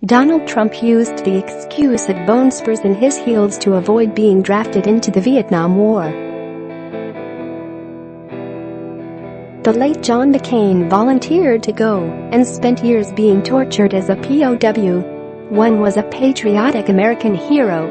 Donald Trump used the excuse of bone spurs in his heels to avoid being drafted into the Vietnam War. The late John McCain volunteered to go and spent years being tortured as a POW. One was a patriotic American hero.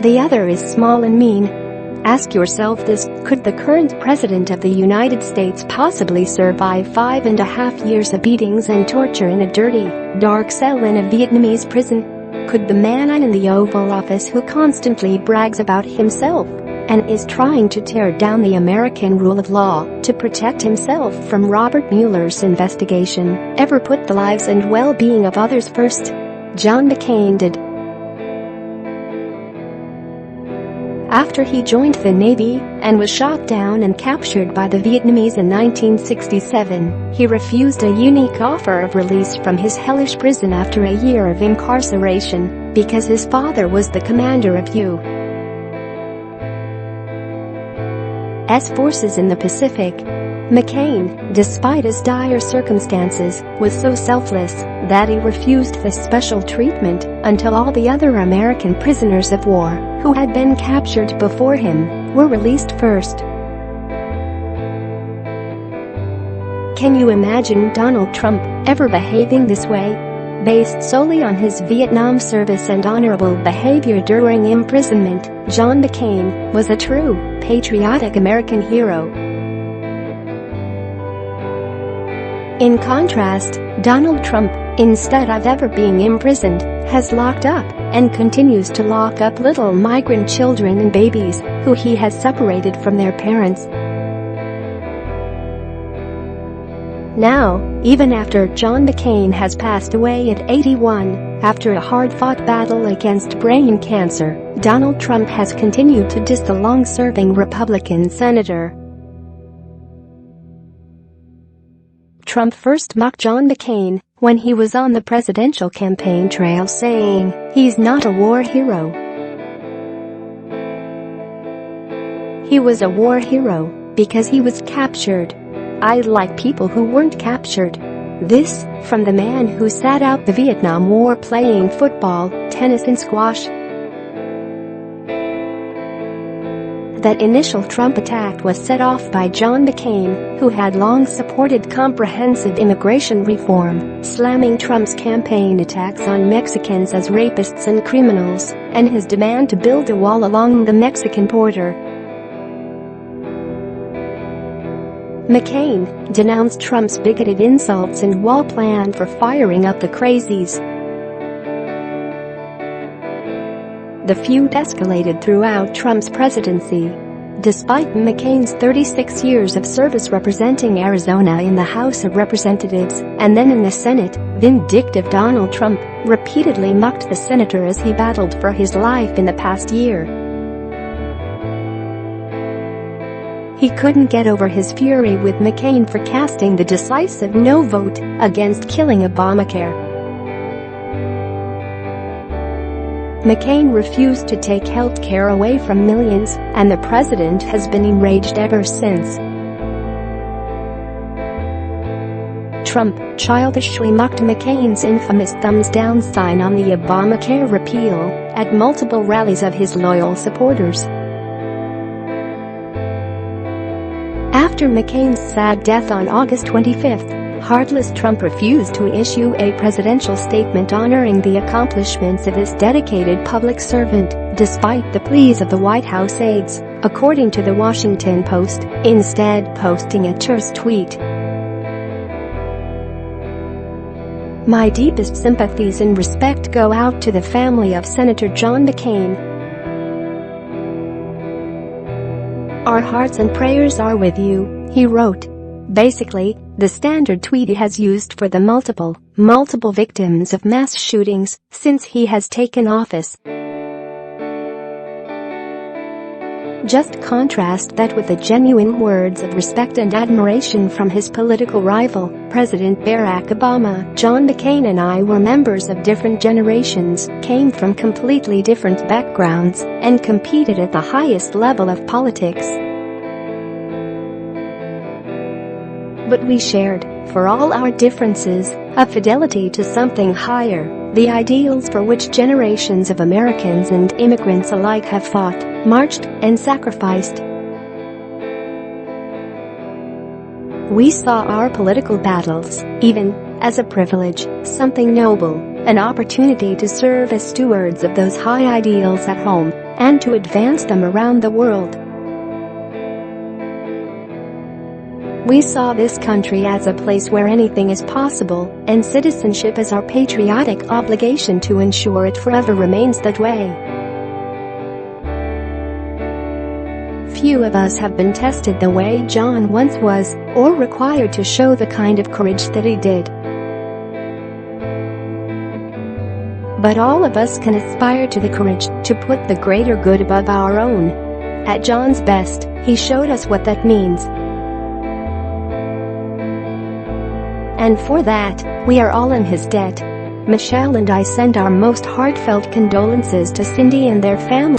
The other is small and mean. Ask yourself this: could the current president of the United States possibly survive 5.5 years of beatings and torture in a dirty, dark cell in a Vietnamese prison? Could the man in the Oval Office who constantly brags about himself and is trying to tear down the American rule of law to protect himself from Robert Mueller's investigation ever put the lives and well-being of others first? John McCain did. After he joined the Navy and was shot down and captured by the Vietnamese in 1967, he refused a unique offer of release from his hellish prison after a year of incarceration because his father was the commander of U.S. forces in the Pacific. McCain, despite his dire circumstances, was so selfless that he refused the special treatment until all the other American prisoners of war who had been captured before him were released first. Can you imagine Donald Trump ever behaving this way? Based solely on his Vietnam service and honorable behavior during imprisonment, John McCain was a true, patriotic American hero. In contrast, Donald Trump, instead of ever being imprisoned, has locked up and continues to lock up little migrant children and babies who he has separated from their parents. Now, even after John McCain has passed away at 81, after a hard-fought battle against brain cancer, Donald Trump has continued to diss the long-serving Republican senator. Trump first mocked John McCain when he was on the presidential campaign trail, saying he's not a war hero. He was a war hero because he was captured. I like people who weren't captured. This, from the man who sat out the Vietnam War playing football, tennis and squash. That initial Trump attack was set off by John McCain, who had long supported comprehensive immigration reform, slamming Trump's campaign attacks on Mexicans as rapists and criminals, and his demand to build a wall along the Mexican border. McCain denounced Trump's bigoted insults and wall plan for firing up the crazies. The feud escalated throughout Trump's presidency. Despite McCain's 36 years of service representing Arizona in the House of Representatives and then in the Senate, vindictive Donald Trump repeatedly mocked the senator as he battled for his life in the past year. He couldn't get over his fury with McCain for casting the decisive no vote against killing Obamacare. McCain refused to take health care away from millions, and the president has been enraged ever since. Trump childishly mocked McCain's infamous thumbs down sign on the Obamacare repeal at multiple rallies of his loyal supporters. After McCain's sad death on August 25, heartless Trump refused to issue a presidential statement honoring the accomplishments of his dedicated public servant, despite the pleas of the White House aides, according to the Washington Post, instead posting a terse tweet. My deepest sympathies and respect go out to the family of Senator John McCain. Our hearts and prayers are with you, he wrote. Basically, the standard tweet he has used for the multiple victims of mass shootings since he has taken office. Just contrast that with the genuine words of respect and admiration from his political rival, President Barack Obama. John McCain and I were members of different generations, came from completely different backgrounds, and competed at the highest level of politics. But we shared for all our differences, a fidelity to something higher, the ideals for which generations of Americans and immigrants alike have fought, marched, and sacrificed. We saw our political battles, even as a privilege, something noble, an opportunity to serve as stewards of those high ideals at home and to advance them around the world. We saw this country as a place where anything is possible, and citizenship as our patriotic obligation to ensure it forever remains that way. Few of us have been tested the way John once was, or required to show the kind of courage that he did. But all of us can aspire to the courage to put the greater good above our own. At John's best, he showed us what that means. And for that, we are all in his debt. Michelle and I send our most heartfelt condolences to Cindy and their family.